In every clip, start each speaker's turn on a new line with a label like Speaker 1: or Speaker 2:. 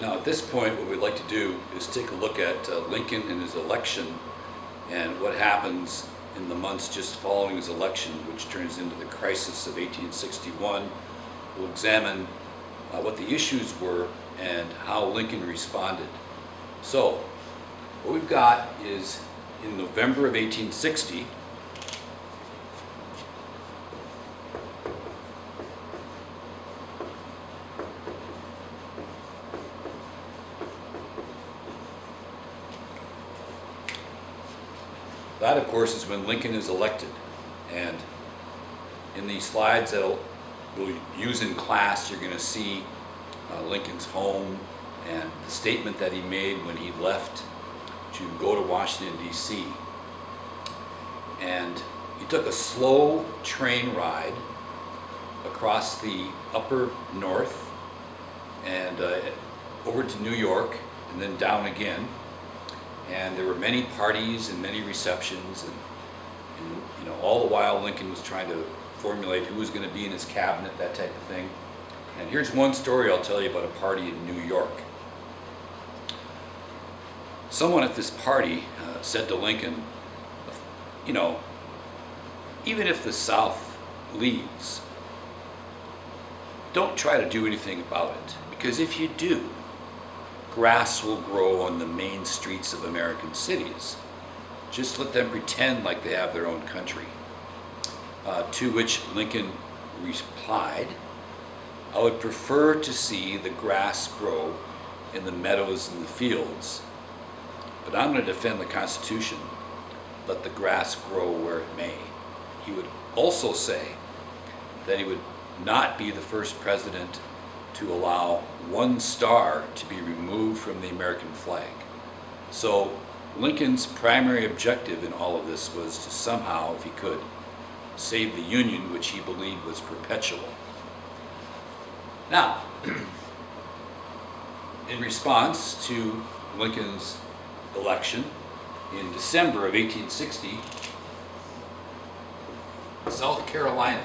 Speaker 1: Now, at this point, what we'd like to do is take a look at Lincoln and his election and what happens in the months just following his election, which turns into the crisis of 1861. We'll examine what the issues were and how Lincoln responded. So, what we've got is in November of 1860, that, of course, is when Lincoln is elected. And in these slides that we'll use in class, you're going to see Lincoln's home and the statement that he made when he left to go to Washington, D.C. And he took a slow train ride across the upper north and over to New York and then down again. And there were many parties and many receptions, and all the while Lincoln was trying to formulate who was going to be in his cabinet, that type of thing. And here's one story I'll tell you about a party in New York. Someone at this party said to Lincoln, even if the South leaves, don't try to do anything about it, because if you do, grass will grow on the main streets of American cities. Just let them pretend like they have their own country. To which Lincoln replied, I would prefer to see the grass grow in the meadows and the fields, but I'm going to defend the Constitution. Let the grass grow where it may. He would also say that he would not be the first president to allow one star to be removed from the American flag. So Lincoln's primary objective in all of this was to somehow, if he could, save the Union, which he believed was perpetual. Now, in response to Lincoln's election in December of 1860, South Carolina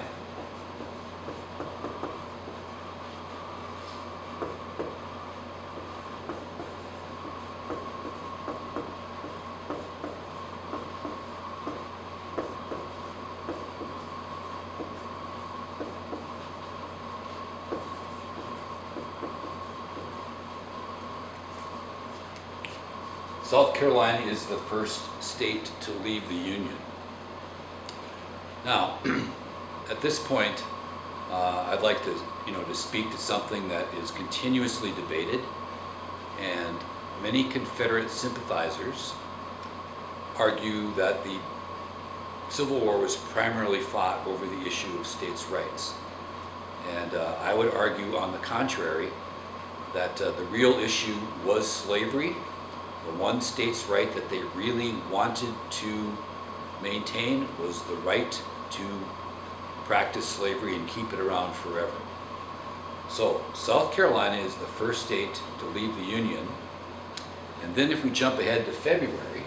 Speaker 1: is the first state to leave the Union. Now, at this point, I'd like to, to speak to something that is continuously debated, and many Confederate sympathizers argue that the Civil War was primarily fought over the issue of states' rights. And I would argue, on the contrary, that the real issue was slavery. The one states' right that they really wanted to maintain was the right to practice slavery and keep it around forever. So South Carolina is the first state to leave the Union. And then if we jump ahead to February,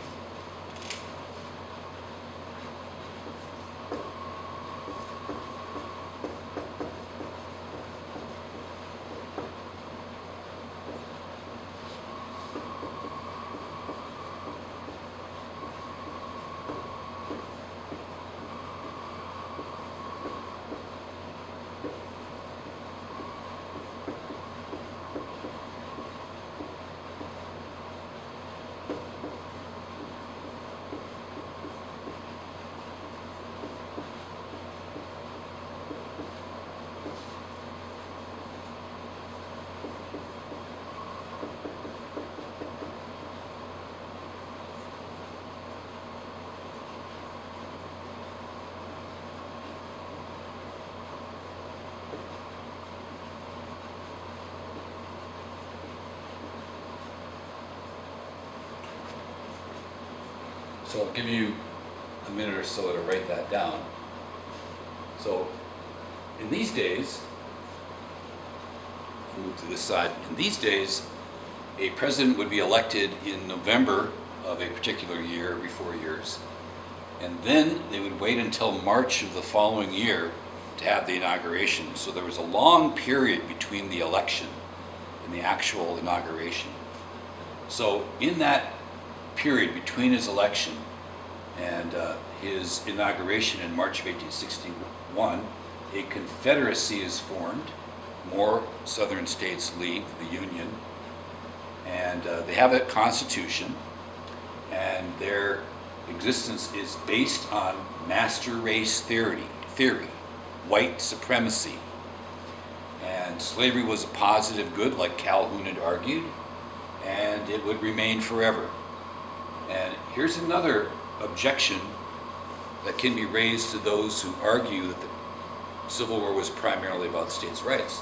Speaker 1: so I'll give you a minute or so to write that down. So in these days, move to this side, in these days, a president would be elected in November of a particular year, every 4 years, and then they would wait until March of the following year to have the inauguration. So there was a long period between the election in the actual inauguration. So in that period between his election and his inauguration in March of 1861, a confederacy is formed. More southern states leave the Union, and they have a constitution, and their existence is based on master race theory, white supremacy. And slavery was a positive good, like Calhoun had argued, and it would remain forever. And here's another objection that can be raised to those who argue that the Civil War was primarily about states' rights.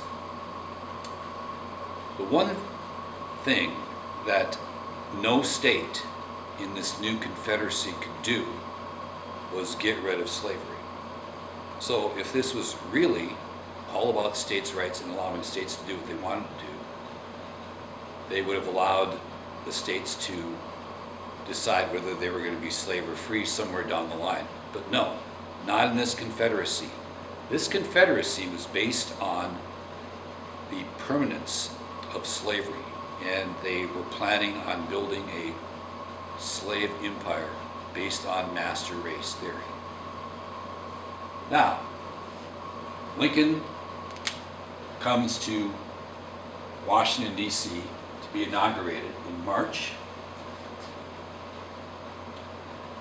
Speaker 1: The one thing that no state in this new Confederacy could do was get rid of slavery. So if this was really all about states' rights and allowing states to do what they wanted to do, they would have allowed the states to decide whether they were going to be slave or free somewhere down the line. But no, not in this Confederacy. This Confederacy was based on the permanence of slavery, and they were planning on building a slave empire based on master race theory. Now, Lincoln comes to Washington, D.C. to be inaugurated in March.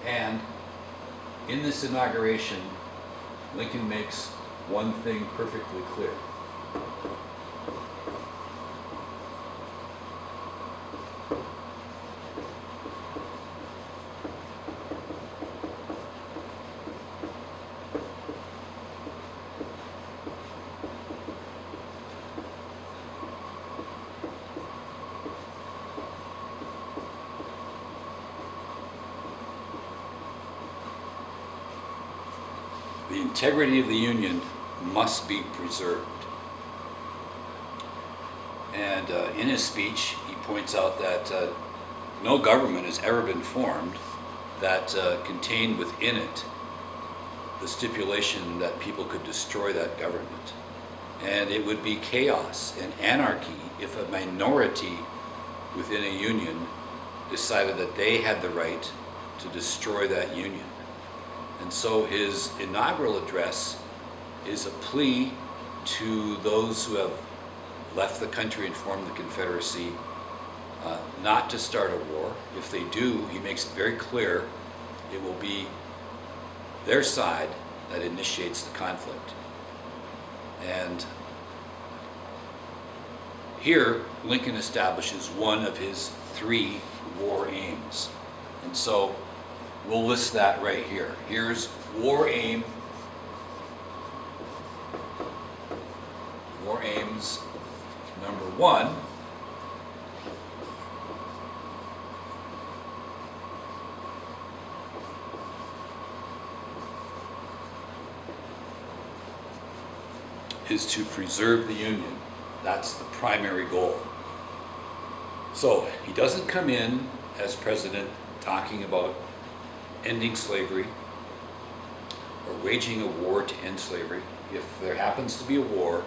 Speaker 1: And in this inauguration, Lincoln makes one thing perfectly clear. The integrity of the Union must be preserved. And in his speech, he points out that no government has ever been formed that contained within it the stipulation that people could destroy that government. And it would be chaos and anarchy if a minority within a union decided that they had the right to destroy that union. And so his inaugural address is a plea to those who have left the country and formed the Confederacy not to start a war. If they do, he makes it very clear it will be their side that initiates the conflict. And here, Lincoln establishes one of his 3 war aims. And so we'll list that right here. Here's war aim. War aims number 1. Is to preserve the Union. That's the primary goal. So he doesn't come in as president talking about ending slavery or waging a war to end slavery. If there happens to be a war,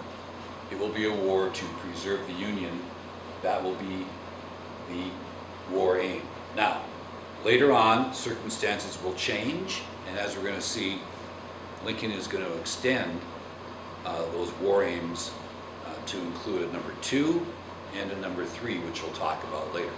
Speaker 1: it will be a war to preserve the Union. That will be the war aim. Now, later on, circumstances will change, and as we're going to see, Lincoln is going to extend those war aims to include a number 2 and a number 3, which we'll talk about later.